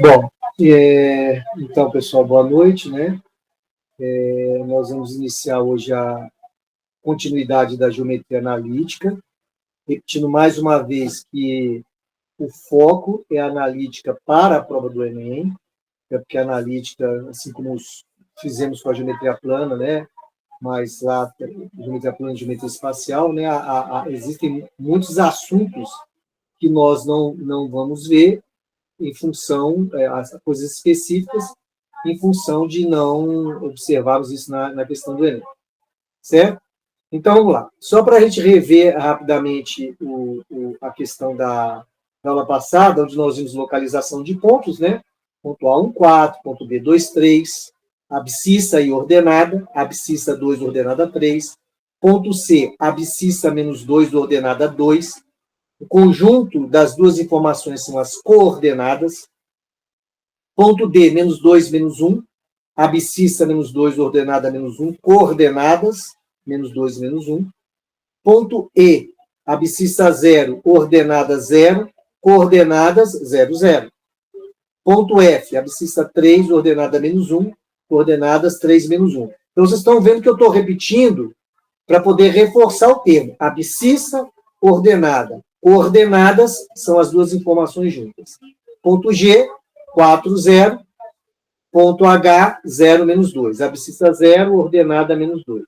Bom, então, pessoal, boa noite, né? Nós vamos iniciar hoje a continuidade da geometria analítica, repetindo mais uma vez que o foco é a analítica para a prova do Enem, porque a analítica, assim como fizemos com a geometria plana, né? Mas lá, geometria plana e geometria espacial, né? Existem muitos assuntos que nós não vamos ver em função, as coisas específicas, em função de não observarmos isso na questão do Enem. Certo? Então, vamos lá. Só para a gente rever rapidamente a questão da aula passada, onde nós vimos localização de pontos, né? Ponto A, 1, 4, ponto B, 2, 3, abscissa e ordenada, abscissa 2, ordenada 3, ponto C, abscissa menos 2, ordenada 2, o conjunto das duas informações são as coordenadas, ponto D, menos 2, menos 1, abscissa menos 2, ordenada menos 1, coordenadas, menos 2, menos 1. Ponto E, abscissa 0, ordenada 0, coordenadas 0, 0. Ponto F, abscissa 3, ordenada menos 1, coordenadas 3, menos 1. Então, vocês estão vendo que eu estou repetindo para poder reforçar o termo. Abscissa, ordenada. Coordenadas são as duas informações juntas. Ponto G, 4, 0. Ponto H, 0, menos 2. Abscissa 0, ordenada menos 2.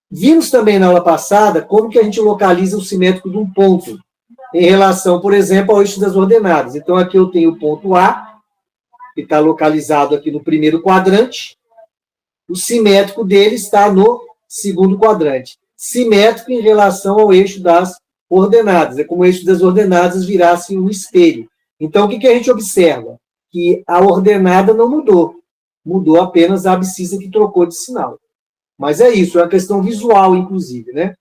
Vimos também na aula passada como que a gente localiza o simétrico de um ponto em relação, por exemplo, ao eixo das ordenadas. Então, aqui eu tenho o ponto A, que está localizado aqui no primeiro quadrante. O simétrico dele está no segundo quadrante. Simétrico em relação ao eixo das ordenadas. É como o eixo das ordenadas virasse um espelho. Então, o que a gente observa? Que a ordenada não mudou. Mudou apenas a abscissa que trocou de sinal. Mas é isso, é uma questão visual, inclusive, né?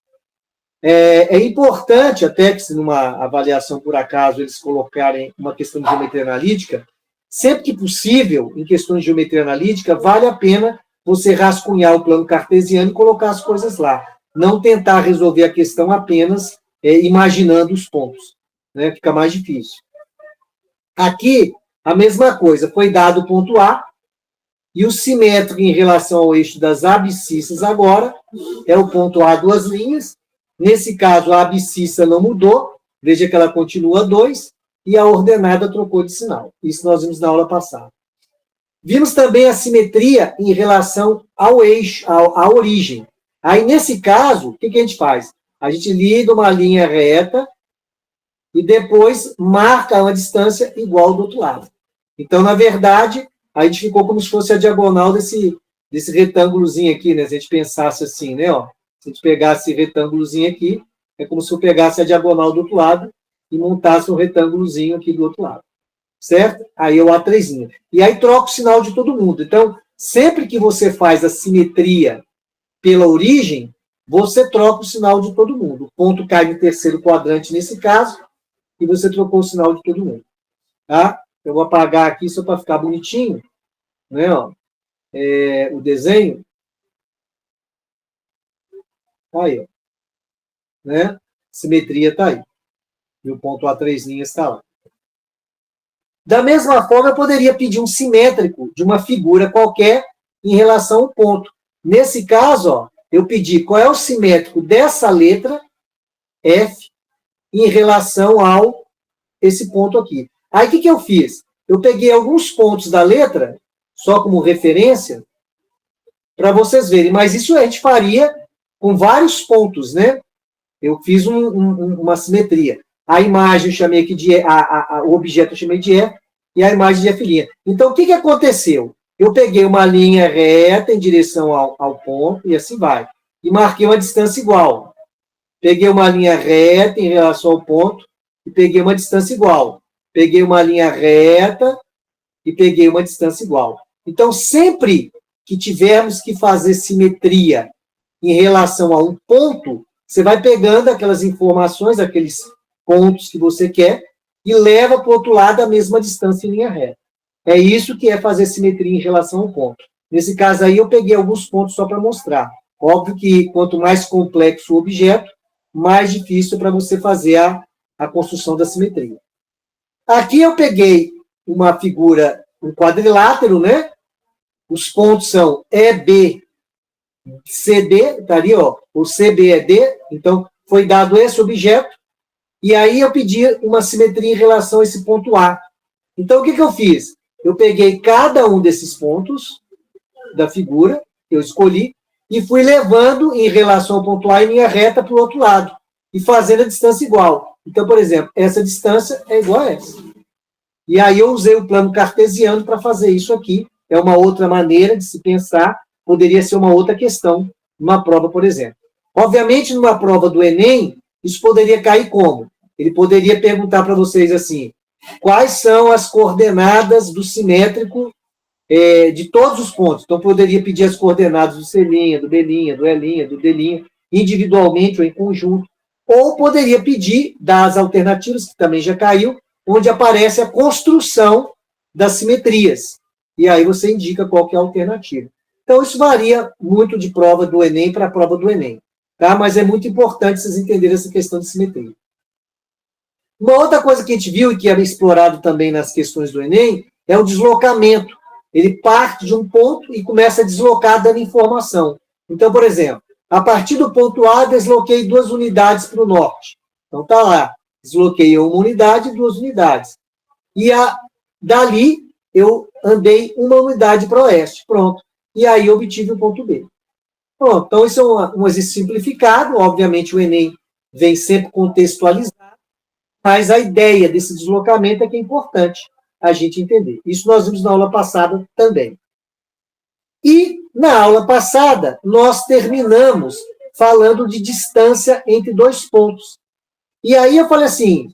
É importante, até que se numa avaliação, por acaso, eles colocarem uma questão de geometria analítica, sempre que possível, em questões de geometria analítica, vale a pena você rascunhar o plano cartesiano e colocar as coisas lá. Não tentar resolver a questão apenas imaginando os pontos, né? Fica mais difícil. Aqui, a mesma coisa, foi dado o ponto A, e o simétrico em relação ao eixo das abscissas agora é o ponto A, duas linhas. Nesse caso, a abscissa não mudou, veja que ela continua 2, e a ordenada trocou de sinal. Isso nós vimos na aula passada. Vimos também a simetria em relação ao eixo, à origem. Aí, nesse caso, o que a gente faz? A gente liga uma linha reta e depois marca uma distância igual do outro lado. Então, na verdade, a gente ficou como se fosse a diagonal desse retângulozinho aqui, né? Se a gente pensasse assim, né? Ó, se a gente pegasse esse retângulozinho aqui, é como se eu pegasse a diagonal do outro lado e montasse um retângulozinho aqui do outro lado. Certo? Aí é o A3. E aí troca o sinal de todo mundo. Então, sempre que você faz a simetria pela origem, você troca o sinal de todo mundo. O ponto cai no terceiro quadrante nesse caso, e você trocou o sinal de todo mundo. Tá? Eu vou apagar aqui só para ficar bonitinho, né? Ó, o desenho. Aí, ó. Né? Simetria está aí. E o ponto A3 está lá. Da mesma forma, eu poderia pedir um simétrico de uma figura qualquer em relação ao ponto. Nesse caso, ó, eu pedi qual é o simétrico dessa letra, F, em relação ao esse ponto aqui. Aí, o que eu fiz? Eu peguei alguns pontos da letra, só como referência, para vocês verem. Mas isso a gente faria com vários pontos, né? Eu fiz uma simetria. A imagem eu chamei aqui de o objeto eu chamei de E, e a imagem de F'. Então, o que aconteceu? Eu peguei uma linha reta em direção ao ponto, e assim vai. E marquei uma distância igual. Peguei uma linha reta em relação ao ponto, e peguei uma distância igual. Peguei uma linha reta, e peguei uma distância igual. Então, sempre que tivermos que fazer simetria em relação a um ponto, você vai pegando aquelas informações, aqueles pontos que você quer, e leva para o outro lado a mesma distância em linha reta. É isso que é fazer simetria em relação ao ponto. Nesse caso aí, eu peguei alguns pontos só para mostrar. Óbvio que quanto mais complexo o objeto, mais difícil para você fazer a construção da simetria. Aqui eu peguei uma figura, um quadrilátero, né? Os pontos são EB, CD, tá ali, ó, o CB é D, então foi dado esse objeto, e aí eu pedi uma simetria em relação a esse ponto A. Então, o que eu fiz? Eu peguei cada um desses pontos da figura, que eu escolhi, e fui levando em relação ao ponto A em linha reta para o outro lado, e fazendo a distância igual. Então, por exemplo, essa distância é igual a essa. E aí eu usei o plano cartesiano para fazer isso aqui. É uma outra maneira de se pensar, poderia ser uma outra questão, numa prova, por exemplo. Obviamente, numa prova do Enem, isso poderia cair como? Ele poderia perguntar para vocês assim, quais são as coordenadas do simétrico de todos os pontos. Então, poderia pedir as coordenadas do C', do B', do E', do D', individualmente ou em conjunto. Ou poderia pedir das alternativas, que também já caiu, onde aparece a construção das simetrias. E aí você indica qual que é a alternativa. Então, isso varia muito de prova do Enem para a prova do Enem. Tá? Mas é muito importante vocês entenderem essa questão de simetria. Uma outra coisa que a gente viu e que era explorado também nas questões do Enem é o deslocamento. Ele parte de um ponto e começa a deslocar dando informação. Então, por exemplo, a partir do ponto A, desloquei 2 unidades para o norte. Então, está lá. Desloquei uma unidade e 2 unidades. E dali, eu andei 1 unidade para o oeste. Pronto. E aí, eu obtive o ponto B. Pronto. Então, isso é um exercício simplificado. Obviamente, o Enem vem sempre contextualizado. Mas a ideia desse deslocamento é que é importante a gente entender. Isso nós vimos na aula passada também. E, na aula passada, nós terminamos falando de distância entre 2 pontos. E aí eu falei assim,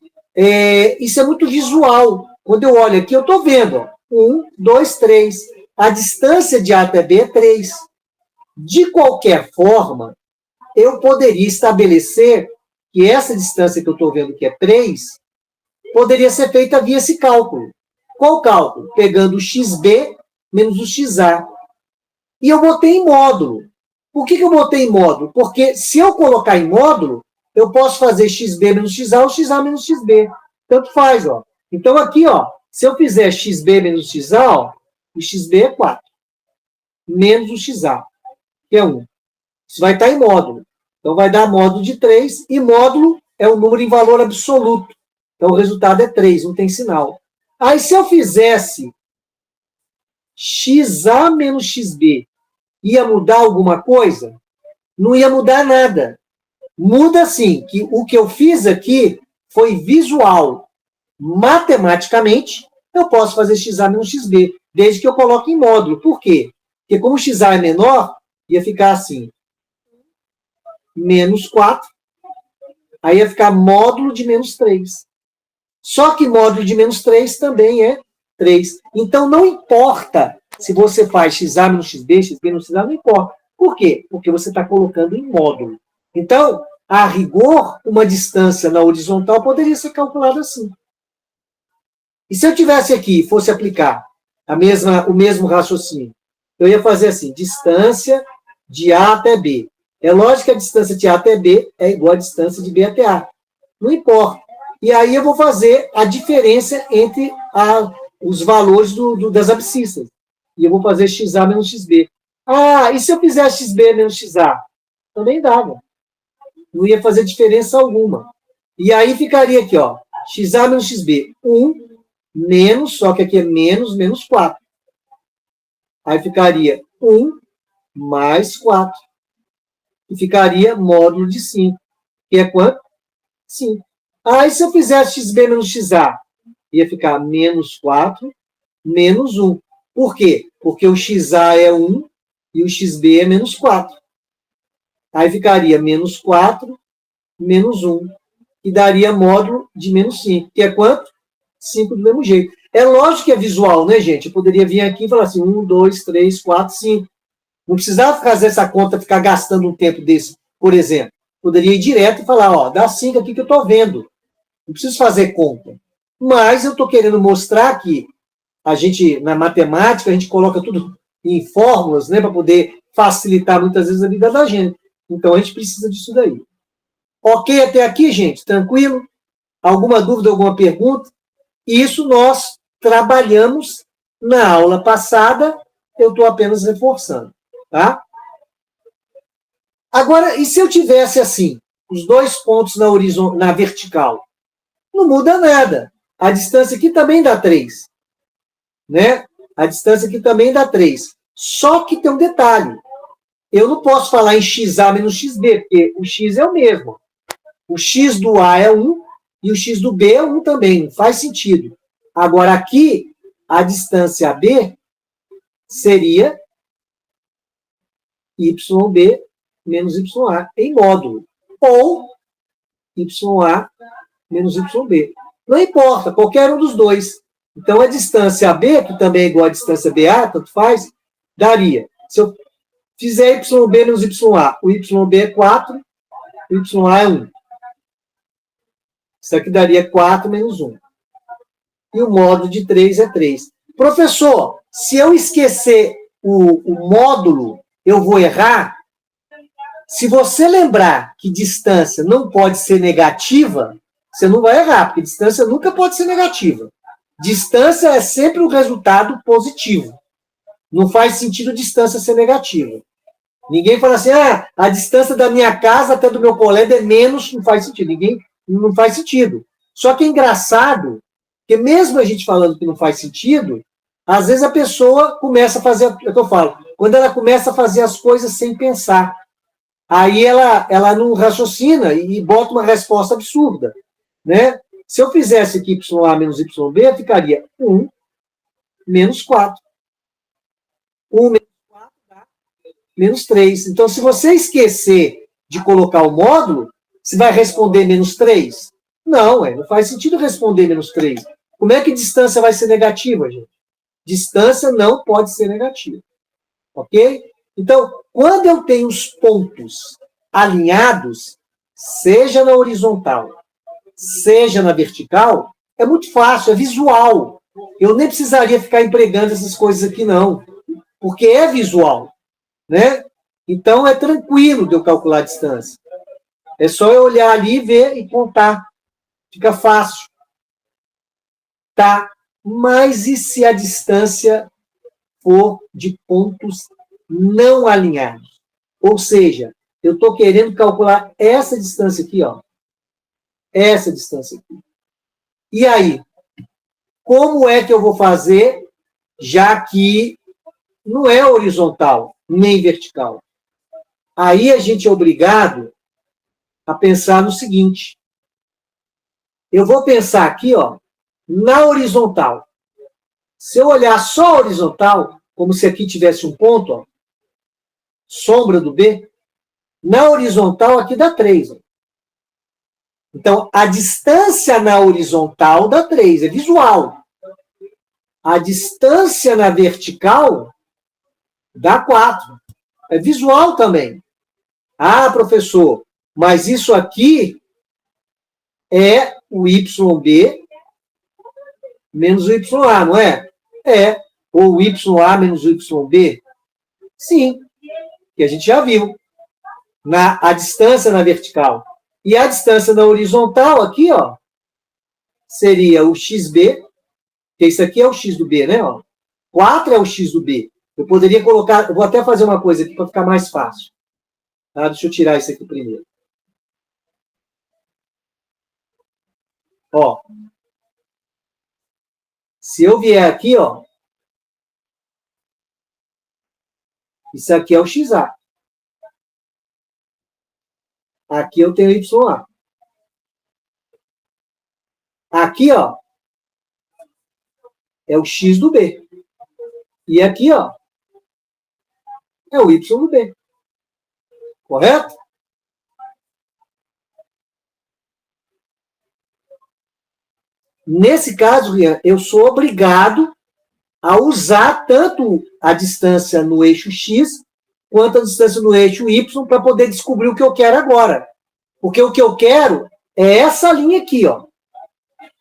isso é muito visual. Quando eu olho aqui, eu estou vendo, ó, 1, 2, 3. A distância de A até B é 3. De qualquer forma, eu poderia estabelecer que essa distância que eu estou vendo, que é 3, poderia ser feita via esse cálculo. Qual cálculo? Pegando o XB menos o XA. E eu botei em módulo. Por que eu botei em módulo? Porque se eu colocar em módulo, eu posso fazer XB menos XA ou XA menos XB. Tanto faz, ó. Então, aqui, ó, se eu fizer XB menos XA, ó, o XB é 4. Menos o XA, que é 1. Isso vai estar em módulo. Então, vai dar módulo de 3, e módulo é um número em valor absoluto. Então, o resultado é 3, não tem sinal. Aí, se eu fizesse XA menos XB, ia mudar alguma coisa? Não ia mudar nada. Muda, assim, que o que eu fiz aqui foi visual. Matematicamente, eu posso fazer XA menos XB, desde que eu coloque em módulo. Por quê? Porque como XA é menor, ia ficar assim, menos 4, aí ia ficar módulo de menos 3. Só que módulo de menos 3 também é 3. Então, não importa se você faz XA menos XB, XB menos XA, não importa. Por quê? Porque você está colocando em módulo. Então, a rigor, uma distância na horizontal poderia ser calculada assim. E se eu tivesse aqui e fosse aplicar o mesmo raciocínio, eu ia fazer assim, distância de A até B. É lógico que a distância de A até B é igual à distância de B até A. Não importa. E aí eu vou fazer a diferença entre os valores das abscissas. E eu vou fazer XA menos XB. Ah, e se eu fizer XB menos XA? Também dava. Não ia fazer diferença alguma. E aí ficaria aqui, ó, XA menos XB, 1 menos, só que aqui é menos 4. Aí ficaria 1 mais 4. E ficaria módulo de 5. Que é quanto? 5. Aí, se eu fizesse XB menos XA, ia ficar menos 4, menos 1. Por quê? Porque o XA é 1 e o XB é menos 4. Aí ficaria menos 4, menos 1. E daria módulo de menos 5. Que é quanto? 5 do mesmo jeito. É lógico que é visual, né, gente? Eu poderia vir aqui e falar assim, 1, 2, 3, 4, 5. Não precisava fazer essa conta, ficar gastando um tempo desse, por exemplo. Poderia ir direto e falar, ó, dá 5 aqui que eu estou vendo. Não preciso fazer conta. Mas eu estou querendo mostrar que na matemática, a gente coloca tudo em fórmulas, né, para poder facilitar muitas vezes a vida da gente. Então, a gente precisa disso daí. Ok até aqui, gente? Tranquilo? Alguma dúvida, alguma pergunta? Isso nós trabalhamos na aula passada, eu estou apenas reforçando, tá? Agora, e se eu tivesse assim, os dois pontos na vertical? Não muda nada. A distância aqui também dá 3. Né? A distância aqui também dá 3. Só que tem um detalhe. Eu não posso falar em XA menos XB, porque o X é o mesmo. O X do A é 1 e o X do B é 1 também. Não faz sentido. Agora, aqui, a distância AB seria YB menos YA em módulo. Ou YA menos YB. Não importa, qualquer um dos dois. Então, a distância AB, que também é igual à distância BA, tanto faz, daria. Se eu fizer YB menos YA, o YB é 4, o YA é 1. Isso aqui daria 4 menos 1. E o módulo de 3 é 3. Professor, se eu esquecer o módulo, eu vou errar? Se você lembrar que distância não pode ser negativa, você não vai errar, porque distância nunca pode ser negativa. Distância é sempre um resultado positivo. Não faz sentido distância ser negativa. Ninguém fala assim, a distância da minha casa até do meu colega é menos, não faz sentido. Não faz sentido. Só que é engraçado, porque mesmo a gente falando que não faz sentido, às vezes a pessoa começa a fazer, é o que eu falo, quando ela começa a fazer as coisas sem pensar. Aí ela não raciocina e bota uma resposta absurda. Né? Se eu fizesse aqui YA menos YB, ficaria 1 menos 4. 1 menos 4 dá menos 3. Então, se você esquecer de colocar o módulo, você vai responder menos 3? Não, não faz sentido responder menos 3. Como é que distância vai ser negativa, gente? Distância não pode ser negativa. Ok? Então, quando eu tenho os pontos alinhados, seja na horizontal, seja na vertical, é muito fácil, é visual. Eu nem precisaria ficar empregando essas coisas aqui, não, porque é visual, né? Então, é tranquilo de eu calcular a distância. É só eu olhar ali, ver e contar. Fica fácil. Tá? Mas e se a distância for de pontos não alinhados? Ou seja, eu estou querendo calcular essa distância aqui, ó. Essa distância aqui. E aí? Como é que eu vou fazer, já que não é horizontal, nem vertical? Aí a gente é obrigado a pensar no seguinte. Eu vou pensar aqui, ó, na horizontal. Se eu olhar só a horizontal, como se aqui tivesse um ponto, ó, sombra do B, na horizontal aqui dá 3. Ó. Então, a distância na horizontal dá 3, é visual. A distância na vertical dá 4. É visual também. Ah, professor, mas isso aqui é o YB menos o YA, não é? É. Ou o YA menos o YB? Sim. Que a gente já viu. A distância na vertical. E a distância na horizontal, aqui, ó, seria o XB, que isso aqui é o X do B, né? Ó. 4 é o X do B. Eu poderia colocar, eu vou até fazer uma coisa aqui para ficar mais fácil. Tá? Deixa eu tirar isso aqui primeiro. Ó. Se eu vier aqui, ó, isso aqui é o XA. Aqui eu tenho YA. Aqui, ó, é o X do B. E aqui, ó, é o Y do B. Correto? Nesse caso, Rian, eu sou obrigado a usar tanto a distância no eixo X quanto a distância no eixo Y para poder descobrir o que eu quero agora. Porque o que eu quero é essa linha aqui, ó,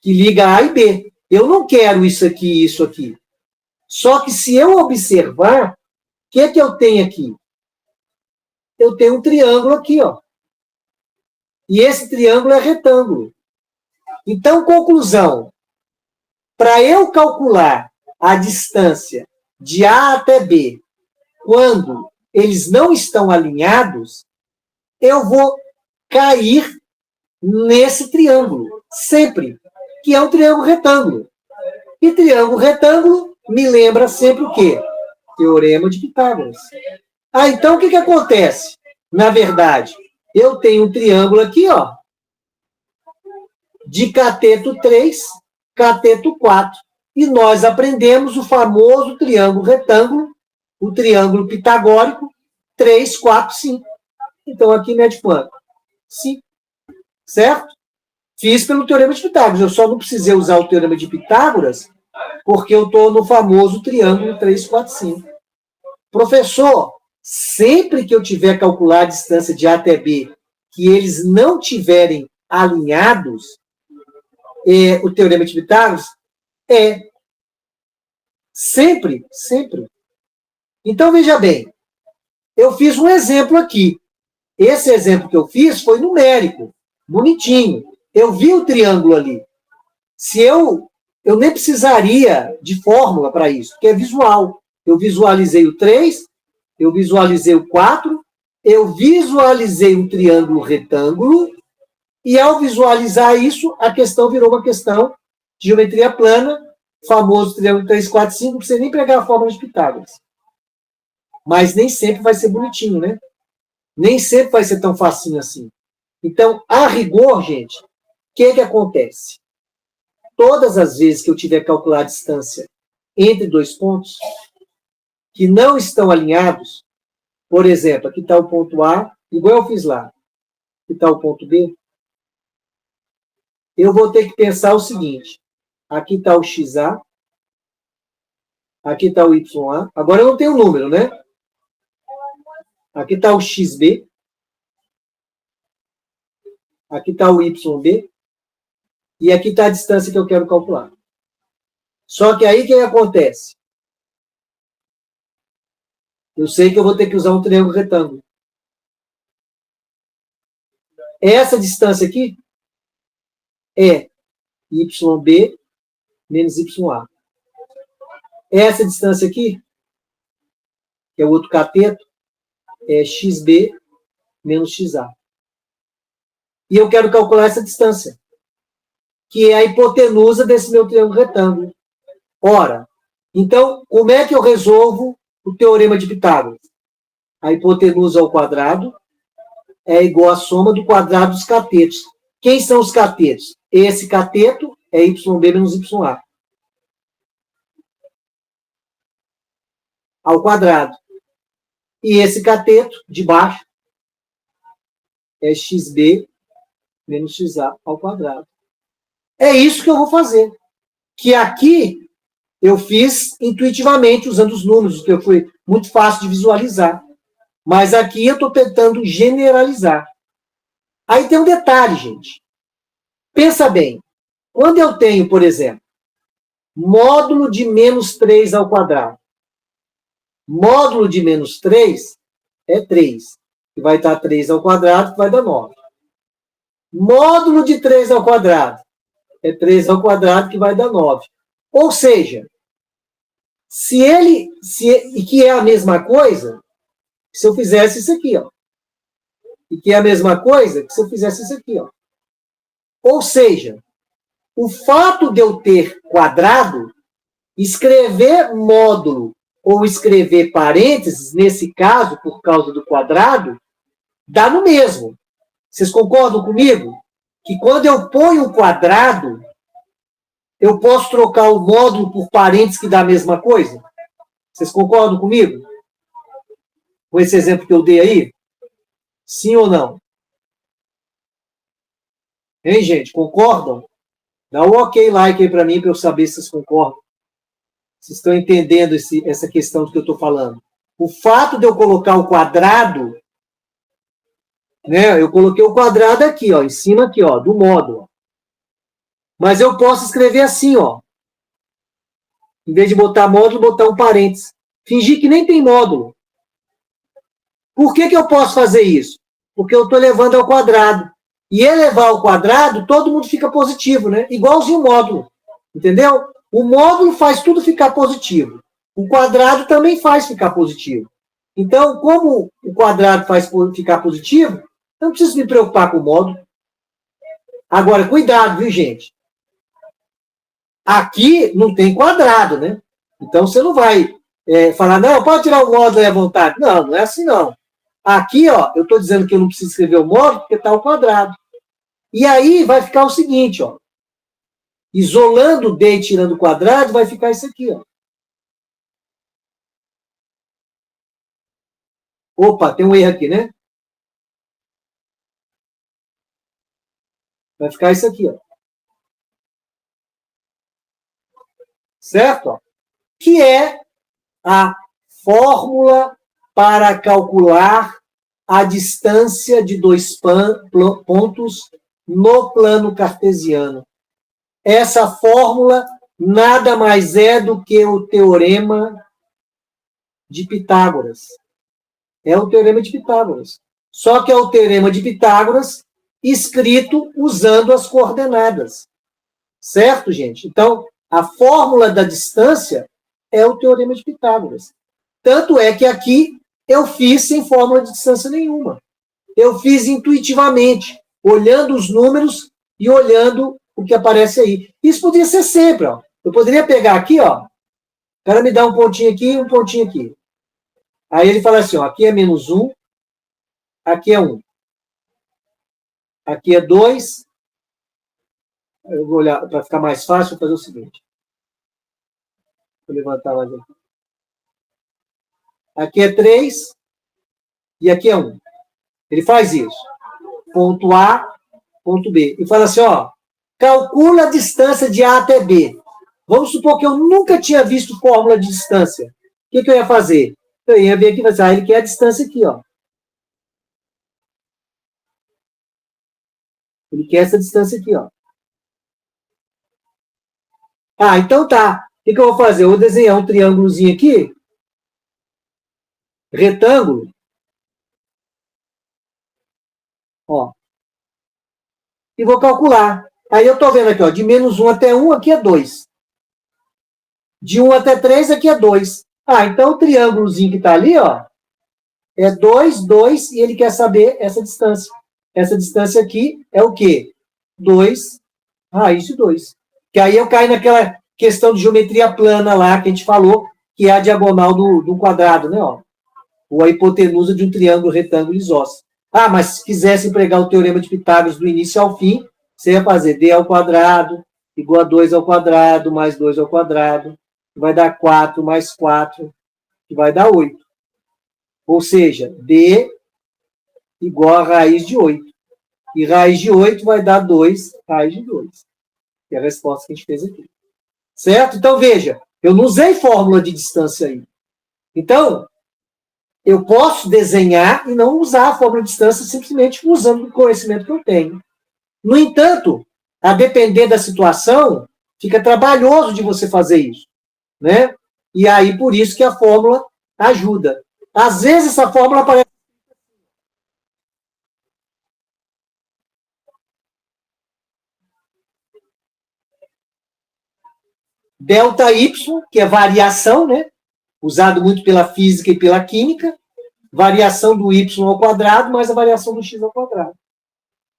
que liga A e B. Eu não quero isso aqui e isso aqui. Só que se eu observar, o que eu tenho aqui? Eu tenho um triângulo aqui, ó. E esse triângulo é retângulo. Então, conclusão. Para eu calcular a distância de A até B, quando eles não estão alinhados, eu vou cair nesse triângulo, sempre, que é um triângulo retângulo. E triângulo retângulo me lembra sempre o quê? Teorema de Pitágoras. Então o que acontece? Na verdade, eu tenho um triângulo aqui, ó, de cateto 3, cateto 4. E nós aprendemos o famoso triângulo retângulo, o triângulo pitagórico, 3, 4, 5. Então, aqui mede quanto? 5. Certo? Fiz pelo Teorema de Pitágoras. Eu só não precisei usar o Teorema de Pitágoras porque eu estou no famoso triângulo 3, 4, 5. Professor, sempre que eu tiver calcular a distância de A até B, que eles não tiverem alinhados, o Teorema de Pitágoras sempre, sempre. Então, veja bem, eu fiz um exemplo aqui. Esse exemplo que eu fiz foi numérico, bonitinho. Eu vi o triângulo ali. Se eu nem precisaria de fórmula para isso, porque é visual. Eu visualizei o 3, eu visualizei o 4, eu visualizei um triângulo retângulo, e ao visualizar isso, a questão virou uma questão de geometria plana, famoso triângulo 3, 4, 5, não precisa nem pegar a fórmula de Pitágoras. Mas nem sempre vai ser bonitinho, né? Nem sempre vai ser tão facinho assim. Então, a rigor, gente, o que acontece? Todas as vezes que eu tiver que calcular a distância entre dois pontos que não estão alinhados, por exemplo, aqui está o ponto A, igual eu fiz lá, aqui está o ponto B, eu vou ter que pensar o seguinte, aqui está o XA, aqui está o YA, agora eu não tenho o número, né? Aqui está o XB, aqui está o YB, e aqui está a distância que eu quero calcular. Só que aí o que acontece? Eu sei que eu vou ter que usar um triângulo retângulo. Essa distância aqui é YB menos YA. Essa distância aqui, que é o outro cateto, é XB menos XA. E eu quero calcular essa distância, que é a hipotenusa desse meu triângulo retângulo. Ora, então, como é que eu resolvo o Teorema de Pitágoras? A hipotenusa ao quadrado é igual à soma do quadrado dos catetos. Quem são os catetos? Esse cateto é YB menos YA. Ao quadrado. E esse cateto de baixo é XB menos XA ao quadrado. É isso que eu vou fazer. Que aqui eu fiz intuitivamente, usando os números, que foi muito fácil de visualizar. Mas aqui eu estou tentando generalizar. Aí tem um detalhe, gente. Pensa bem. Quando eu tenho, por exemplo, módulo de menos 3 ao quadrado. Módulo de menos 3 é 3. Que vai dar 3 ao quadrado, que vai dar 9. Módulo de 3 ao quadrado é 3 ao quadrado, que vai dar 9. Ou seja, e que é a mesma coisa, se eu fizesse isso aqui, ó. E que é a mesma coisa que se eu fizesse isso aqui, ó. Ou seja, o fato de eu ter quadrado, escrever módulo ou escrever parênteses, nesse caso, por causa do quadrado, dá no mesmo. Vocês concordam comigo? Que quando eu ponho um quadrado, eu posso trocar o módulo por parênteses que dá a mesma coisa? Vocês concordam comigo? Com esse exemplo que eu dei aí? Sim ou não? Hein, gente? Concordam? Dá um ok like aí para mim, para eu saber se vocês concordam. Vocês estão entendendo essa questão do que eu estou falando. O fato de eu colocar o quadrado, né? Eu coloquei o quadrado aqui, ó, em cima aqui, ó, do módulo. Mas eu posso escrever assim, ó. Em vez de botar módulo, botar um parênteses. Fingir que nem tem módulo. Por que eu posso fazer isso? Porque eu estou levando ao quadrado. E elevar ao quadrado, todo mundo fica positivo, né? Igualzinho o módulo. Entendeu? O módulo faz tudo ficar positivo. O quadrado também faz ficar positivo. Então, como o quadrado faz ficar positivo, eu não preciso me preocupar com o módulo. Agora, cuidado, viu, gente? Aqui não tem quadrado, né? Então, você não vai falar, não, pode tirar o módulo aí à vontade. Não, não é assim, não. Aqui, ó, eu estou dizendo que eu não preciso escrever o módulo porque está o quadrado. E aí vai ficar o seguinte, ó. Isolando o D e tirando o quadrado, vai ficar isso aqui, ó. Opa, tem um erro aqui, né? Vai ficar isso aqui, ó. Certo? Ó. Que é a fórmula para calcular a distância de dois pontos no plano cartesiano. Essa fórmula nada mais é do que o teorema de Pitágoras. É o teorema de Pitágoras. Só que é o teorema de Pitágoras escrito usando as coordenadas. Certo, gente? Então, a fórmula da distância é o teorema de Pitágoras. Tanto é que aqui eu fiz sem fórmula de distância nenhuma. Eu fiz intuitivamente, olhando os números e olhando o que aparece aí. Isso poderia ser sempre, ó. Eu poderia pegar aqui, ó. O cara me dá um pontinho aqui e um pontinho aqui. Aí ele fala assim, ó, aqui é menos 1, aqui é 1. Aqui é 2. Eu vou olhar, para ficar mais fácil, vou fazer o seguinte. Vou levantar mais aqui. Aqui é 3 e aqui é 1. Ele faz isso. Ponto A, ponto B. E fala assim, ó, calcula a distância de A até B. Vamos supor que eu nunca tinha visto fórmula de distância. O que eu ia fazer? Eu ia ver aqui e falar assim, ele quer a distância aqui, ó. Ele quer essa distância aqui, ó. Ah, então tá. O que eu vou fazer? Eu vou desenhar um triângulozinho aqui. Retângulo. Ó. E vou calcular. Aí eu estou vendo aqui, ó, de menos 1 até 1, aqui é 2. De 1 até 3, aqui é 2. Ah, então o triângulozinho que está ali, ó, é 2, 2, e ele quer saber essa distância. Essa distância aqui é o quê? 2 raiz de 2. Que aí eu caio naquela questão de geometria plana lá, que a gente falou, que é a diagonal do quadrado, né? Ó, ou a hipotenusa de um triângulo retângulo isósceles. Ah, mas se quisesse empregar o teorema de Pitágoras do início ao fim, você ia fazer d ao quadrado igual a 2 ao quadrado mais 2 ao quadrado, que vai dar 4 mais 4, que vai dar 8. Ou seja, d igual a raiz de 8. E raiz de 8 vai dar 2 raiz de 2. Que é a resposta que a gente fez aqui. Certo? Então, veja, eu não usei fórmula de distância aí. Então, eu posso desenhar e não usar a fórmula de distância simplesmente usando o conhecimento que eu tenho. No entanto, a depender da situação, fica trabalhoso de você fazer isso, né? E aí, por isso que a fórmula ajuda. Às vezes, essa fórmula aparece. Delta Y, que é variação, né? Usado muito pela física e pela química. Variação do Y ao quadrado mais a variação do X ao quadrado.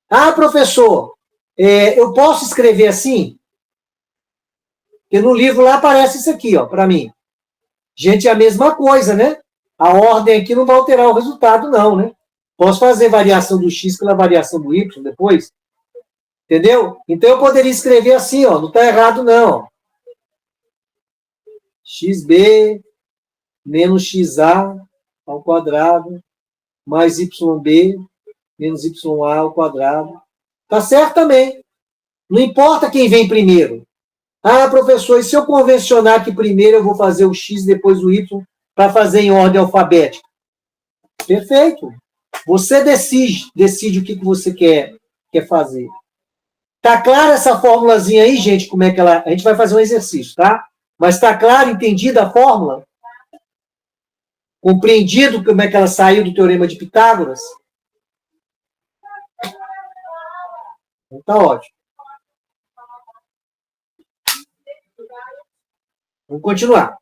Ah, professor, eu posso escrever assim? Porque no livro lá aparece isso aqui, ó, para mim. Gente, é a mesma coisa, né? A ordem aqui não vai alterar o resultado, não, né? Posso fazer variação do X pela variação do Y depois? Entendeu? Então eu poderia escrever assim, ó, não está errado, não. XB menos XA ao quadrado mais YB menos YA ao quadrado. Tá certo também. Não importa quem vem primeiro. Ah, professor, e se eu convencionar que primeiro eu vou fazer o X depois o Y para fazer em ordem alfabética? Perfeito. Você decide o que você quer fazer. Tá clara essa formulazinha aí, gente? Como é que ela... A gente vai fazer um exercício, tá? Mas está claro, entendida a fórmula? Compreendido como é que ela saiu do Teorema de Pitágoras? Então tá ótimo. Vamos continuar.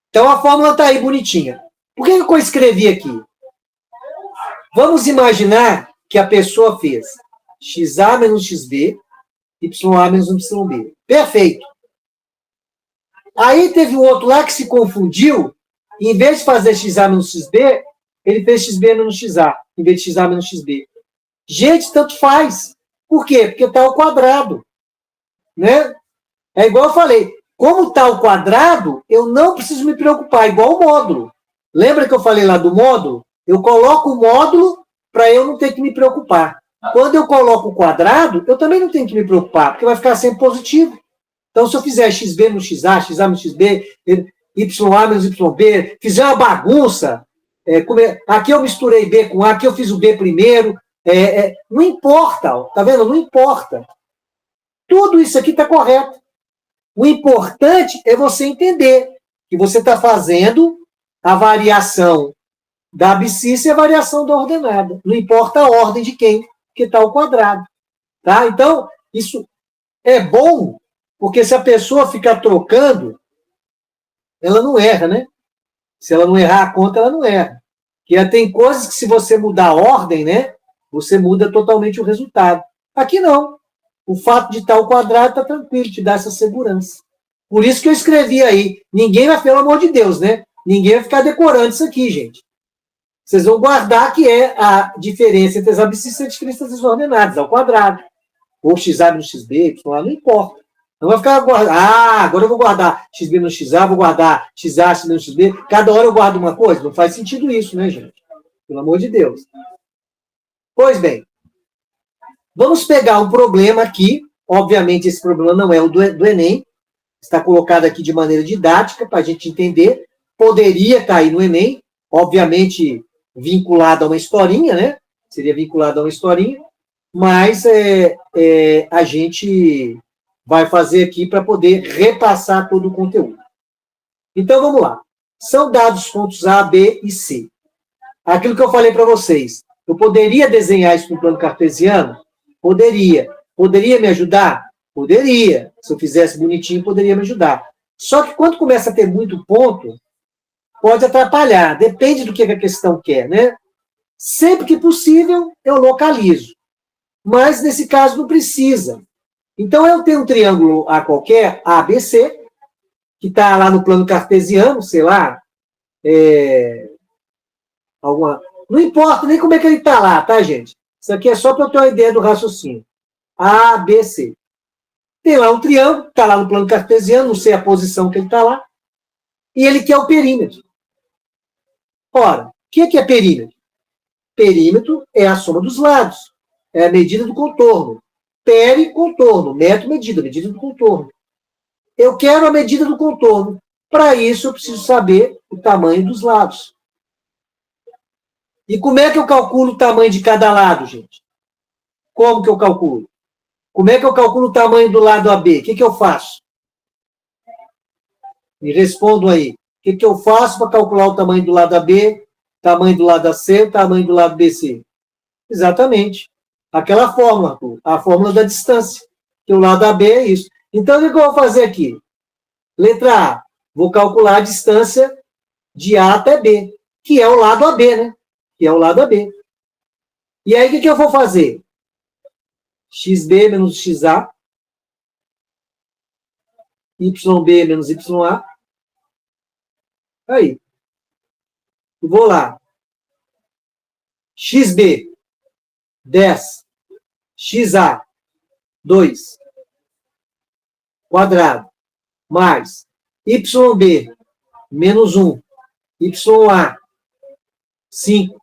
Então a fórmula está aí bonitinha. Por que eu escrevi aqui? Vamos imaginar que a pessoa fez XA menos XB, YA menos YB. Perfeito. Aí teve um outro lá que se confundiu, e em vez de fazer XA menos XB, ele fez XB menos XA, em vez de XA menos XB. Gente, tanto faz. Por quê? Porque está ao quadrado. Né? É igual eu falei, como está ao quadrado, eu não preciso me preocupar, igual o módulo. Lembra que eu falei lá do módulo? Eu coloco o módulo para eu não ter que me preocupar. Quando eu coloco o quadrado, eu também não tenho que me preocupar, porque vai ficar sempre positivo. Então, se eu fizer XB no XA, XA no XB, YA menos YB, fizer uma bagunça, aqui eu misturei B com A, aqui eu fiz o B primeiro, não importa, ó, tá vendo? Não importa. Tudo isso aqui está correto. O importante é você entender que você está fazendo a variação da abscissa e a variação da ordenada. Não importa a ordem de quem que está ao quadrado. Tá? Então, isso é bom, porque se a pessoa ficar trocando, ela não erra, né? Se ela não errar a conta, ela não erra. Porque tem coisas que, se você mudar a ordem, né, você muda totalmente o resultado. Aqui não. O fato de estar ao quadrado está tranquilo, te dá essa segurança. Por isso que eu escrevi aí. Ninguém vai, pelo amor de Deus, né? Ninguém vai ficar decorando isso aqui, gente. Vocês vão guardar que é a diferença entre as abscissas e a diferença das ordenadas, ao quadrado. Ou XA no XB, não importa. Não vai ficar guardando. Agora eu vou guardar XB no XA, vou guardar XA no XB. Cada hora eu guardo uma coisa. Não faz sentido isso, né, gente? Pelo amor de Deus. Pois bem. Vamos pegar um problema aqui. Obviamente, esse problema não é o do Enem. Está colocado aqui de maneira didática, para a gente entender. Poderia cair no Enem. Obviamente, vinculado a uma historinha, né? Seria vinculado a uma historinha. Mas a gente vai fazer aqui para poder repassar todo o conteúdo. Então, vamos lá. São dados pontos A, B e C. Aquilo que eu falei para vocês. Eu poderia desenhar isso no plano cartesiano? Poderia. Poderia me ajudar? Poderia. Se eu fizesse bonitinho, poderia me ajudar. Só que quando começa a ter muito ponto, pode atrapalhar. Depende do que a questão quer, né? Sempre que possível, eu localizo. Mas, nesse caso, não precisa. Então, eu tenho um triângulo A qualquer, ABC, que está lá no plano cartesiano, sei lá, não importa nem como é que ele está lá, tá, gente? Isso aqui é só para eu ter uma ideia do raciocínio. ABC. Tem lá um triângulo, está lá no plano cartesiano, não sei a posição que ele está lá, e ele quer o perímetro. Ora, o que é perímetro? Perímetro é a soma dos lados, é a medida do contorno. Pericontorno, metro, medida do contorno. Eu quero a medida do contorno. Para isso, eu preciso saber o tamanho dos lados. E como é que eu calculo o tamanho de cada lado, gente? Como que eu calculo? Como é que eu calculo o tamanho do lado AB? O que eu faço? Me respondam aí. O que eu faço para calcular o tamanho do lado AB, tamanho do lado AC, tamanho do lado BC? Exatamente. Aquela fórmula, a fórmula da distância. Que o lado AB é isso. Então, o que eu vou fazer aqui? Letra A. Vou calcular a distância de A até B, que é o lado AB, né? Que é o lado AB. E aí, o que eu vou fazer? XB menos XA, YB menos YA. Aí. E vou lá. XB, 10. XA, 2. Quadrado. Mais. YB, menos 1. YA, 5.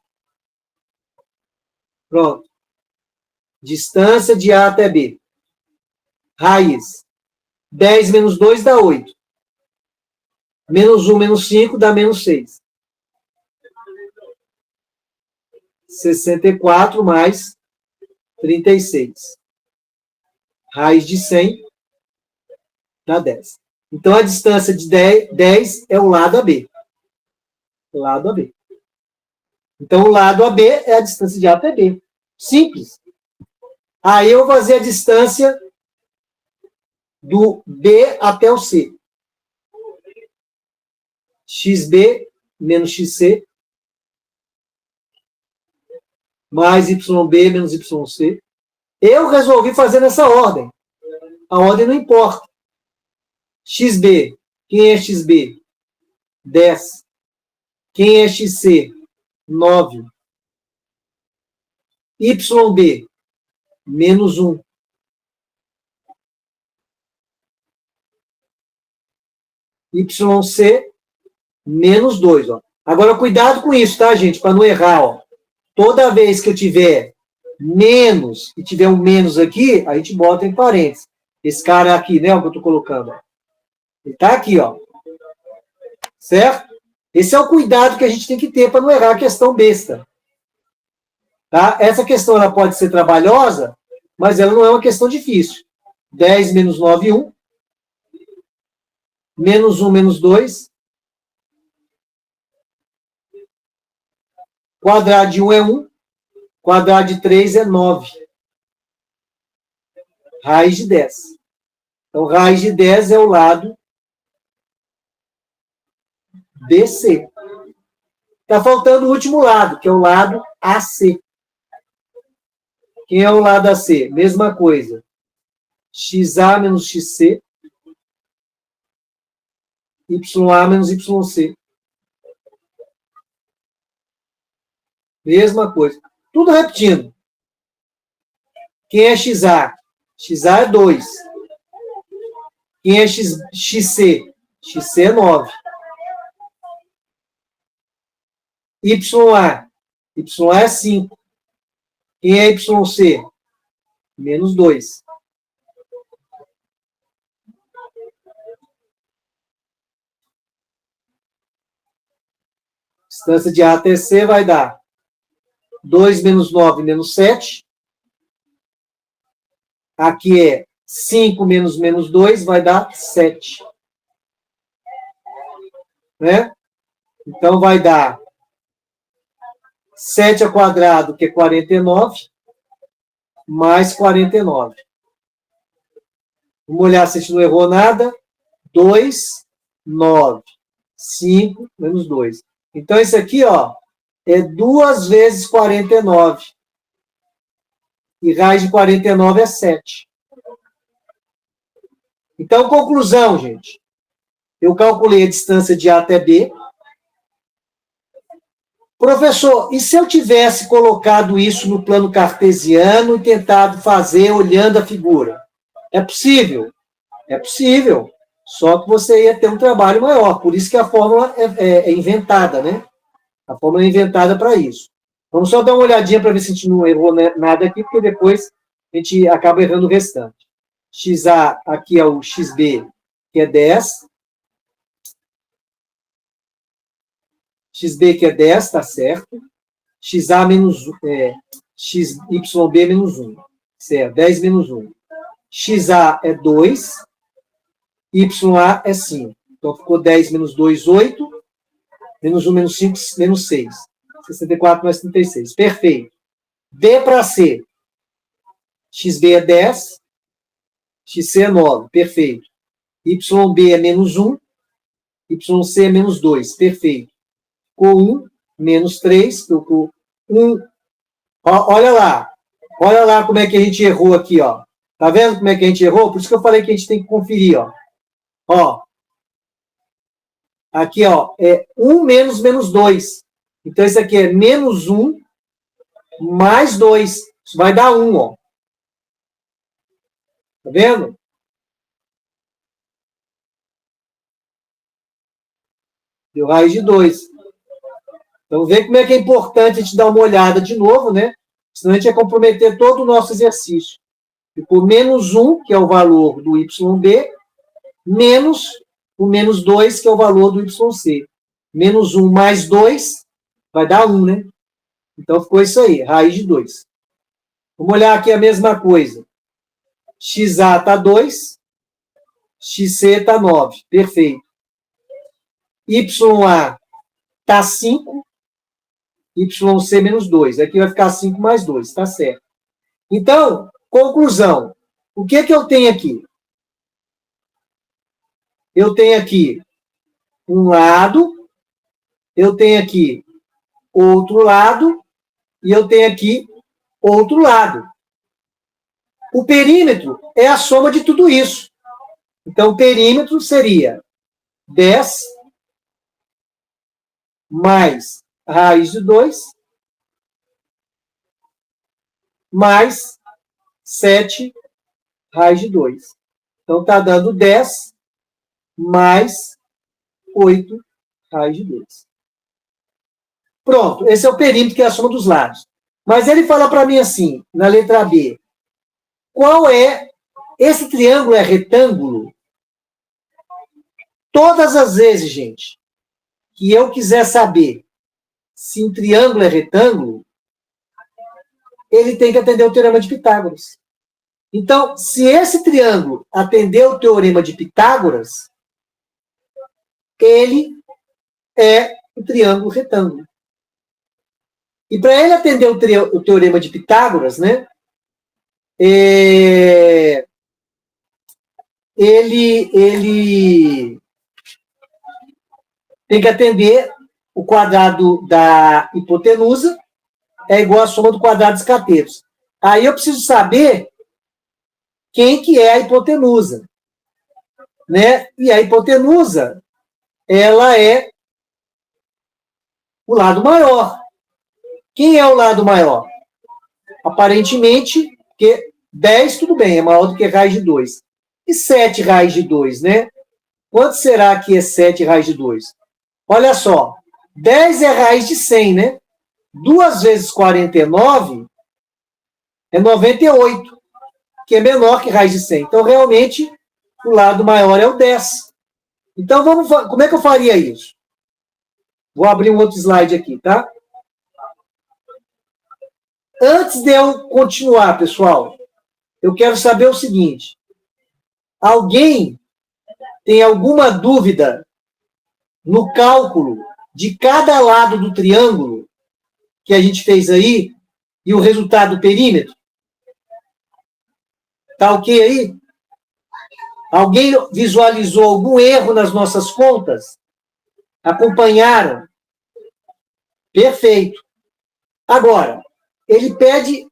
Pronto. Distância de A até B. Raiz. 10 menos 2 dá 8. Menos 1 menos 5 dá menos 6. 64 mais 36. Raiz de 100 dá 10. Então, a distância de 10 é o lado AB. Lado AB. Então, o lado AB é a distância de A até B. Simples. Aí eu vou fazer a distância do B até o C. XB menos XC mais YB menos YC. Eu resolvi fazer nessa ordem. A ordem não importa. XB. Quem é XB? 10. Quem é XC? 9. YB. Menos 1. YC. Menos 2. Ó. Agora, cuidado com isso, tá, gente? Para não errar. Ó. Toda vez que eu tiver menos e tiver um menos aqui, a gente bota em parênteses. Esse cara aqui, né, o que eu estou colocando. Ó. Ele está aqui, ó. Certo? Esse é o cuidado que a gente tem que ter para não errar a questão besta. Tá? Essa questão ela pode ser trabalhosa, mas ela não é uma questão difícil. 10 menos 9, 1. Menos 1, menos 2. Quadrado de 1 é 1. Quadrado de 3 é 9. Raiz de 10. Então, raiz de 10 é o lado BC. Está faltando o último lado, que é o lado AC. Quem é o lado AC? Mesma coisa. XA menos XC. YA menos YC. Mesma coisa. Tudo repetindo. Quem é XA? XA é 2. Quem é XC? XC é 9. YA? YA é 5. Quem é YC? Menos 2. Distância de A até C vai dar 2 menos 9 menos 7. Aqui é 5 menos menos 2, vai dar 7. Né? Então, vai dar 7 ao quadrado, que é 49, mais 49. Vamos olhar se a gente não errou nada. 2, 9, 5, menos 2. Então, isso aqui, ó, é 2 vezes 49. E raiz de 49 é 7. Então, conclusão, gente. Eu calculei a distância de A até B. Professor, e se eu tivesse colocado isso no plano cartesiano e tentado fazer olhando a figura? É possível? É possível. Só que você ia ter um trabalho maior. Por isso que a fórmula é inventada, né? A fórmula é inventada para isso. Vamos só dar uma olhadinha para ver se a gente não errou nada aqui, porque depois a gente acaba errando o restante. XA aqui é o XB, que é 10. XB que é 10, tá certo. XA menos XYB menos 1. Certo, 10 menos 1. XA é 2. YA é 5. Então, ficou 10 menos 2, 8. Menos 1 menos 5, menos 6. 64 mais 36. Perfeito. B para C. XB é 10. XC é 9. Perfeito. YB é menos 1. YC é menos 2. Perfeito. Ficou 1, menos 3, ficou 1. Olha lá. Olha lá como é que a gente errou aqui, ó. Tá vendo como é que a gente errou? Por isso que eu falei que a gente tem que conferir, ó. Ó. Aqui, ó, é 1 menos menos 2. Então, isso aqui é menos 1 mais 2. Isso vai dar 1, ó. Tá vendo? Deu raiz de 2. Então, vê como é que é importante a gente dar uma olhada de novo, né? Senão a gente ia comprometer todo o nosso exercício. Ficou menos 1, que é o valor do YB, menos o menos 2, que é o valor do YC. Menos 1 mais 2 vai dar 1, né? Então, ficou isso aí, raiz de 2. Vamos olhar aqui a mesma coisa. XA está 2. XC está 9. Perfeito. YA está 5. YC menos 2. Aqui vai ficar 5 mais 2. Está certo. Então, conclusão. O que eu tenho aqui? Eu tenho aqui um lado, eu tenho aqui outro lado, e eu tenho aqui outro lado. O perímetro é a soma de tudo isso. Então, o perímetro seria 10 mais raiz de 2 mais 7 raiz de 2. Então, está dando 10 mais 8 raiz de 2. Pronto, esse é o perímetro, que é a soma dos lados. Mas ele fala para mim assim, na letra B, qual é, esse triângulo é retângulo? Todas as vezes, gente, que eu quiser saber se um triângulo é retângulo, ele tem que atender o teorema de Pitágoras. Então, se esse triângulo atender o teorema de Pitágoras, ele é um triângulo retângulo. E para ele atender o teorema de Pitágoras, né, ele tem que atender o quadrado da hipotenusa é igual à soma do quadrado dos catetos. Aí eu preciso saber quem que é a hipotenusa, né? E a hipotenusa, ela é o lado maior. Quem é o lado maior? Aparentemente, porque 10, tudo bem, é maior do que raiz de 2. E 7 raiz de 2, né? Quanto será que é 7 raiz de 2? Olha só, 10 é raiz de 100, né? 2 vezes 49 é 98, que é menor que raiz de 100. Então, realmente, o lado maior é o 10. Então, como é que eu faria isso? Vou abrir um outro slide aqui, tá? Antes de eu continuar, pessoal, eu quero saber o seguinte. Alguém tem alguma dúvida no cálculo de cada lado do triângulo que a gente fez aí e o resultado do perímetro? Tá ok aí? Alguém visualizou algum erro nas nossas contas? Acompanharam? Perfeito. Agora, ele pede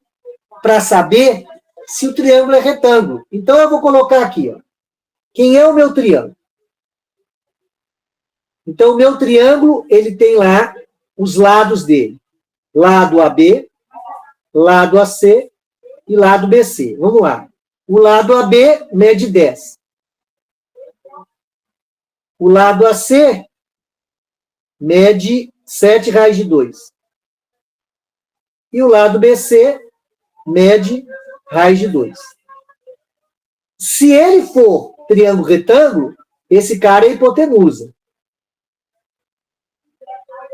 para saber se o triângulo é retângulo. Então, eu vou colocar aqui, ó. Quem é o meu triângulo? Então, o meu triângulo, ele tem lá os lados dele. Lado AB, lado AC e lado BC. Vamos lá. O lado AB mede 10. O lado AC mede 7 raiz de 2. E o lado BC mede raiz de 2. Se ele for triângulo retângulo, esse cara é hipotenusa.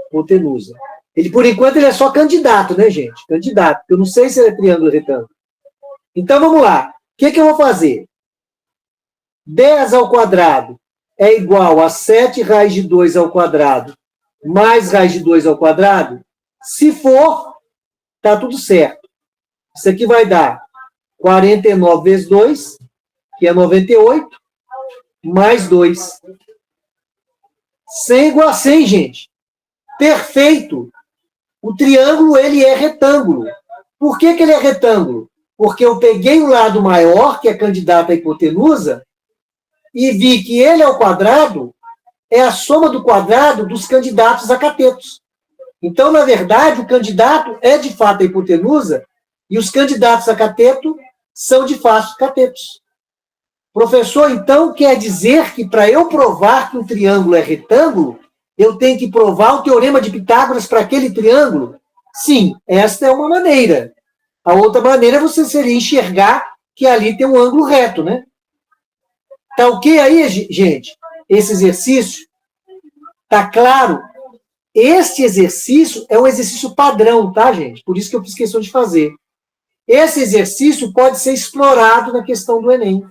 Hipotenusa. Ele, por enquanto, ele é só candidato, né, gente? Candidato. Eu não sei se ele é triângulo retângulo. Então, vamos lá. O que eu vou fazer? 10 ao quadrado é igual a 7 raiz de 2 ao quadrado mais raiz de 2 ao quadrado? Se for, tá tudo certo. Isso aqui vai dar 49 vezes 2, que é 98, mais 2. 100 igual a 100, gente. Perfeito. O triângulo, ele é retângulo. Por que ele é retângulo? Porque eu peguei o lado maior, que é candidato à hipotenusa, e vi que ele ao quadrado é a soma do quadrado dos candidatos a catetos. Então, na verdade, o candidato é de fato a hipotenusa e os candidatos a cateto são de fato catetos. Professor, então, quer dizer que para eu provar que um triângulo é retângulo, eu tenho que provar o teorema de Pitágoras para aquele triângulo? Sim, esta é uma maneira. A outra maneira você seria enxergar que ali tem um ângulo reto, né? Tá ok aí, gente? Esse exercício? Tá claro? Este exercício é um exercício padrão, tá, gente? Por isso que eu fiz questão de fazer. Esse exercício pode ser explorado na questão do Enem.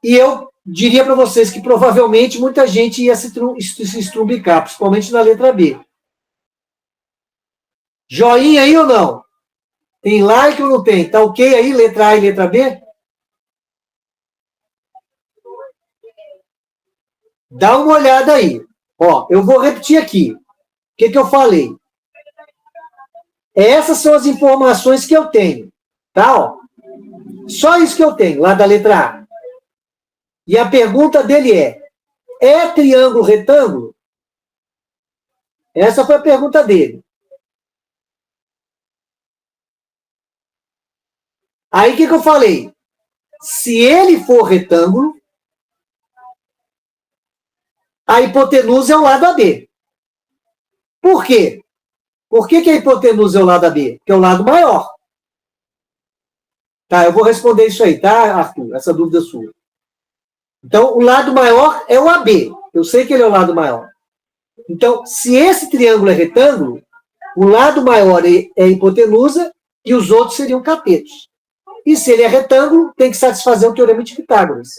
E eu diria para vocês que provavelmente muita gente ia se estrumbicar, principalmente na letra B. Joinha aí ou não? Tem like ou não tem? Tá ok aí, letra A e letra B? Dá uma olhada aí. Ó, eu vou repetir aqui. O que eu falei? Essas são as informações que eu tenho. Tá? Ó. Só isso que eu tenho, lá da letra A. E a pergunta dele é triângulo retângulo? Essa foi a pergunta dele. Aí o que eu falei? Se ele for retângulo, a hipotenusa é o lado AB. Por quê? Por que a hipotenusa é o lado AB? Porque é o lado maior. Tá, eu vou responder isso aí, tá, Arthur? Essa dúvida sua. Então, o lado maior é o AB. Eu sei que ele é o lado maior. Então, se esse triângulo é retângulo, o lado maior é a hipotenusa e os outros seriam catetos. E se ele é retângulo, tem que satisfazer o teorema de Pitágoras.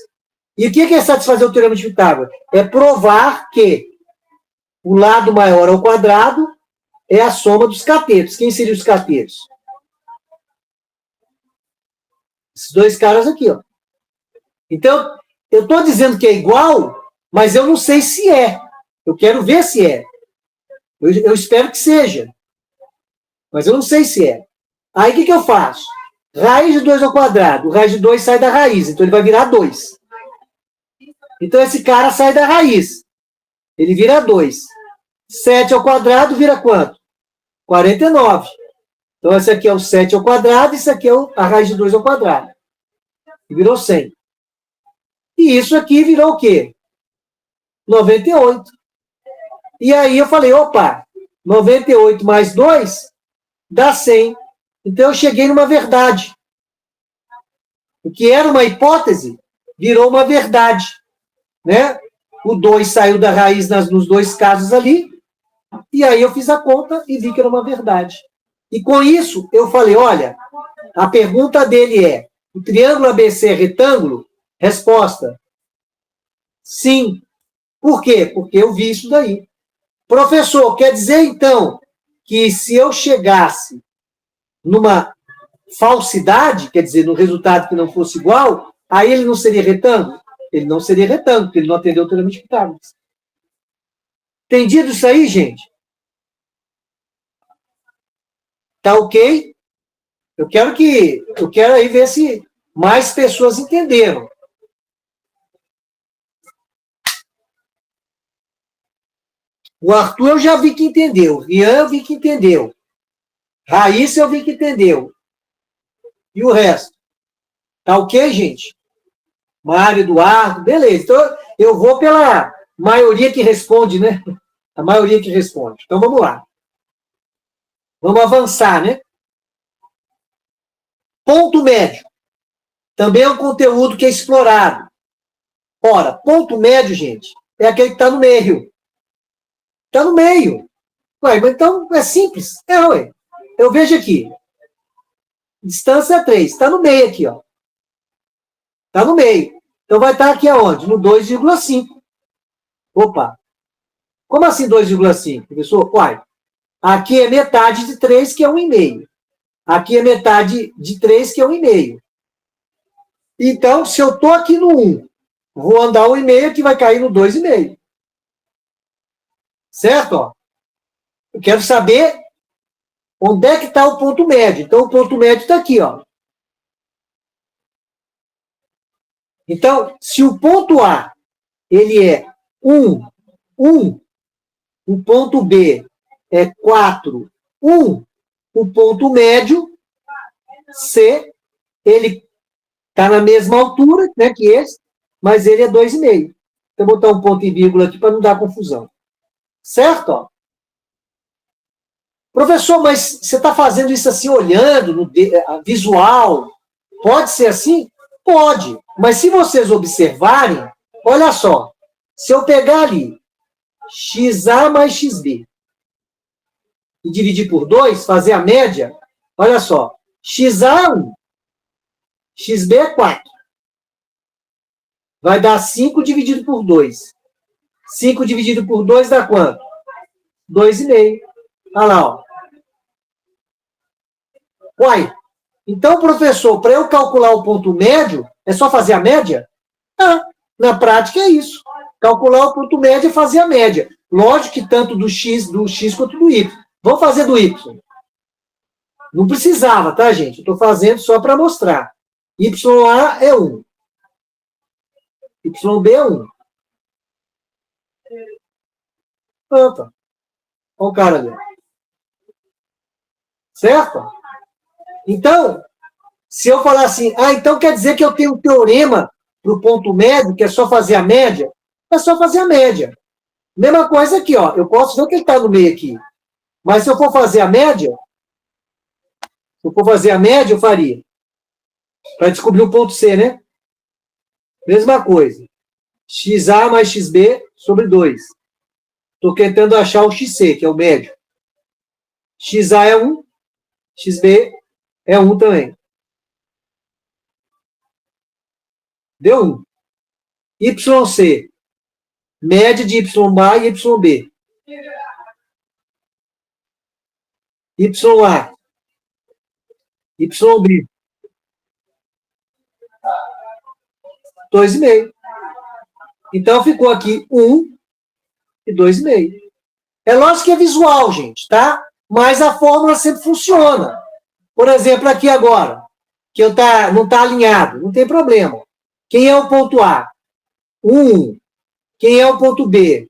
E o que é satisfazer o teorema de Pitágoras? É provar que o lado maior ao quadrado é a soma dos catetos. Quem seriam os catetos? Esses dois caras aqui, ó. Então, eu estou dizendo que é igual, mas eu não sei se é. Eu quero ver se é. Eu espero que seja. Mas eu não sei se é. Aí, o que eu faço? Raiz de 2 ao quadrado. O raiz de 2 sai da raiz, então ele vai virar 2. Então, esse cara sai da raiz. Ele vira 2. 7 ao quadrado vira quanto? 49. Então, esse aqui é o 7 ao quadrado, isso aqui é a raiz de 2 ao quadrado. E virou 100. E isso aqui virou o quê? 98. E aí eu falei, opa, 98 mais 2 dá 100. Então eu cheguei numa verdade. O que era uma hipótese virou uma verdade. Né? O 2 saiu da raiz nos dois casos ali, e aí eu fiz a conta e vi que era uma verdade. E com isso eu falei, olha, a pergunta dele é, o triângulo ABC é retângulo? Resposta, sim. Por quê? Porque eu vi isso daí. Professor, quer dizer, então, que se eu chegasse numa falsidade, quer dizer, num resultado que não fosse igual, aí ele não seria retângulo? Ele não seria retângulo, porque ele não atendeu o teorema de Pitágoras. Entendido isso aí, gente? Tá ok? Eu quero aí ver se mais pessoas entenderam. O Arthur eu já vi que entendeu. Rian eu vi que entendeu. Raíssa eu vi que entendeu. E o resto? Tá ok, gente? Mário, Eduardo, beleza. Então, eu vou pela maioria que responde, né? A maioria que responde. Então, vamos lá. Vamos avançar, né? Ponto médio. Também é um conteúdo que é explorado. Ora, ponto médio, gente, é aquele que está no meio. Está no meio. Ué, mas então é simples. Ué. Eu vejo aqui. Distância é 3. Está no meio aqui, ó. Está no meio. Então vai estar aqui aonde? No 2,5. Opa. Como assim 2,5, professor? Uai. Aqui é metade de 3, que é 1,5. Aqui é metade de 3, que é 1,5. Então, se eu estou aqui no 1, vou andar 1,5, aqui vai cair no 2,5. Certo? Ó. Eu quero saber onde é que está o ponto médio. Então, o ponto médio está aqui, ó. Então, se o ponto A ele é 1, 1, o ponto B é 4, 1, o ponto médio, C, ele está na mesma altura, né, que esse, mas ele é 2,5. Então, vou botar um ponto e vírgula aqui para não dar confusão. Certo? Ó. Professor, mas você está fazendo isso assim, olhando no visual? Pode ser assim? Pode. Mas se vocês observarem, olha só. Se eu pegar ali XA mais XB e dividir por 2, fazer a média, olha só. XA é 1. XB é 4. vai dar 5 dividido por 2. 5 dividido por 2 dá quanto? 2,5. Olha lá, ó. Uai, então, professor, para eu calcular o ponto médio, é só fazer a média? Ah, na prática é isso. Calcular o ponto médio é fazer a média. Lógico que tanto do x quanto do y. Vamos fazer do y. Não precisava, tá, gente? Eu estou fazendo só para mostrar. YA é 1. YB é 1. Pronto. Olha o cara ali. Certo? Então, se eu falar assim, então quer dizer que eu tenho um teorema para o ponto médio, que é só fazer a média? É só fazer a média. Mesma coisa aqui, ó. Eu posso ver que ele está no meio aqui. Mas se eu for fazer a média, eu faria. Para descobrir o ponto C, né? Mesma coisa. XA mais XB sobre 2. Estou tentando achar o XC, que é o médio. XA é 1, XB é 1 também. Deu 1. YC, média de YA e YB. YA, YB. 2,5. Então, ficou aqui 1 e 2,5. É lógico que é visual, gente, tá? Mas a fórmula sempre funciona. Por exemplo, aqui agora, que não está alinhado, não tem problema. Quem é o ponto A? 1. Quem é o ponto B?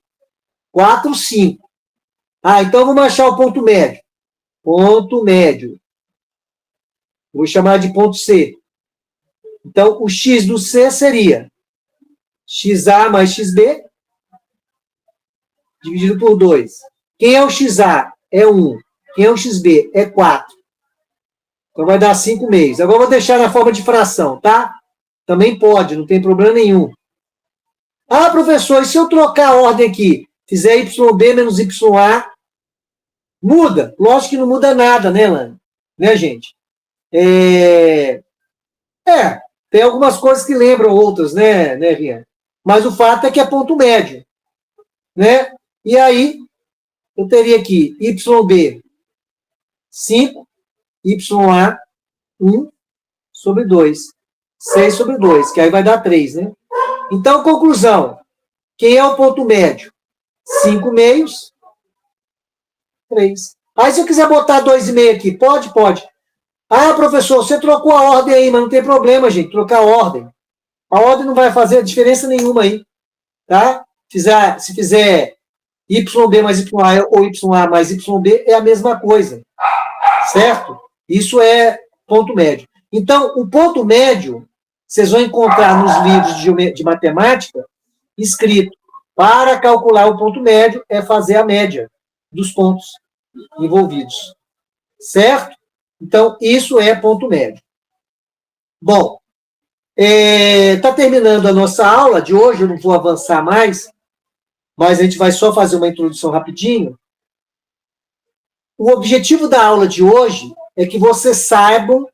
4, 5. Então vamos achar o ponto médio. Ponto médio. Vou chamar de ponto C. Então, o x do C seria XA mais XB dividido por 2. Quem é o XA? É 1. Quem é o XB? É 4. Então, vai dar 5 meios. Agora, eu vou deixar na forma de fração, tá? Também pode, não tem problema nenhum. Professor, e se eu trocar a ordem aqui? Fizer YB menos YA, muda? Lógico que não muda nada, né, Lana? Né, gente? Tem algumas coisas que lembram outras, né, Rian? Mas o fato é que é ponto médio, né? E aí, eu teria aqui YB 5, YA 1 sobre 2. 6 sobre 2, que aí vai dar 3, né? Então, conclusão. Quem é o ponto médio? 5 meios, 3. Aí, se eu quiser botar 2,5 aqui, pode? Pode. Professor, você trocou a ordem aí, mas não tem problema, gente, trocar a ordem. A ordem não vai fazer diferença nenhuma aí, tá? Se fizer YB mais YA ou YA mais YB, é a mesma coisa, certo? Isso é ponto médio. Então, o ponto médio, vocês vão encontrar nos livros de matemática, escrito, para calcular o ponto médio, é fazer a média dos pontos envolvidos, certo? Então, isso é ponto médio. Bom, está terminando a nossa aula de hoje, eu não vou avançar mais, mas a gente vai só fazer uma introdução rapidinho. O objetivo da aula de hoje é que vocês saibam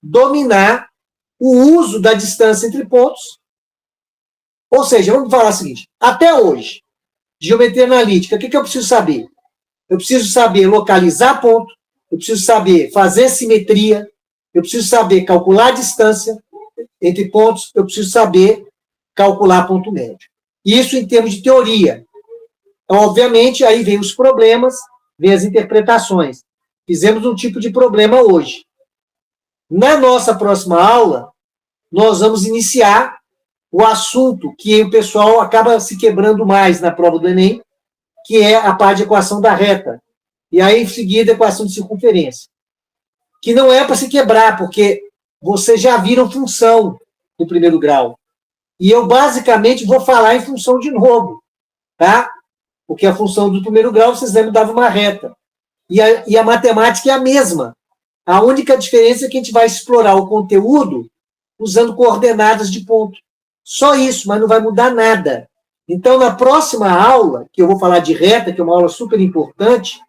dominar o uso da distância entre pontos. Ou seja, vamos falar o seguinte, até hoje, geometria analítica, o que eu preciso saber? Eu preciso saber localizar ponto, eu preciso saber fazer simetria, eu preciso saber calcular a distância entre pontos, eu preciso saber calcular ponto médio. Isso em termos de teoria. Então, obviamente, aí vem os problemas, vem as interpretações. Fizemos um tipo de problema hoje. Na nossa próxima aula, nós vamos iniciar o assunto que o pessoal acaba se quebrando mais na prova do Enem, que é a parte de equação da reta. E aí, em seguida, a equação de circunferência. Que não é para se quebrar, porque vocês já viram função no primeiro grau. E eu, basicamente, vou falar em função de novo, tá? Porque a função do primeiro grau, vocês lembram, dava uma reta. E a matemática é a mesma. A única diferença é que a gente vai explorar o conteúdo usando coordenadas de ponto. Só isso, mas não vai mudar nada. Então, na próxima aula, que eu vou falar de reta, que é uma aula super importante,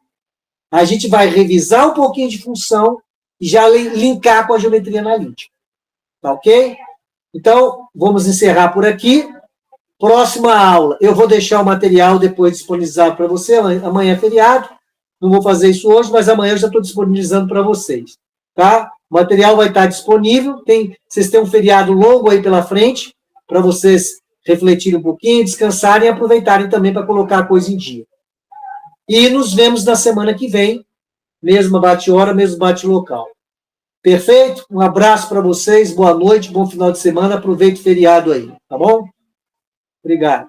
a gente vai revisar um pouquinho de função e já linkar com a geometria analítica. Tá ok? Então, vamos encerrar por aqui. Próxima aula, eu vou deixar o material depois disponibilizado para você. Amanhã é feriado, não vou fazer isso hoje, mas amanhã eu já estou disponibilizando para vocês. Tá? O material vai estar disponível. Vocês têm um feriado longo aí pela frente, para vocês refletirem um pouquinho, descansarem e aproveitarem também para colocar a coisa em dia. E nos vemos na semana que vem, mesma bate-hora, mesmo bate-local. Perfeito? Um abraço para vocês, boa noite, bom final de semana, aproveite o feriado aí, tá bom? Obrigado.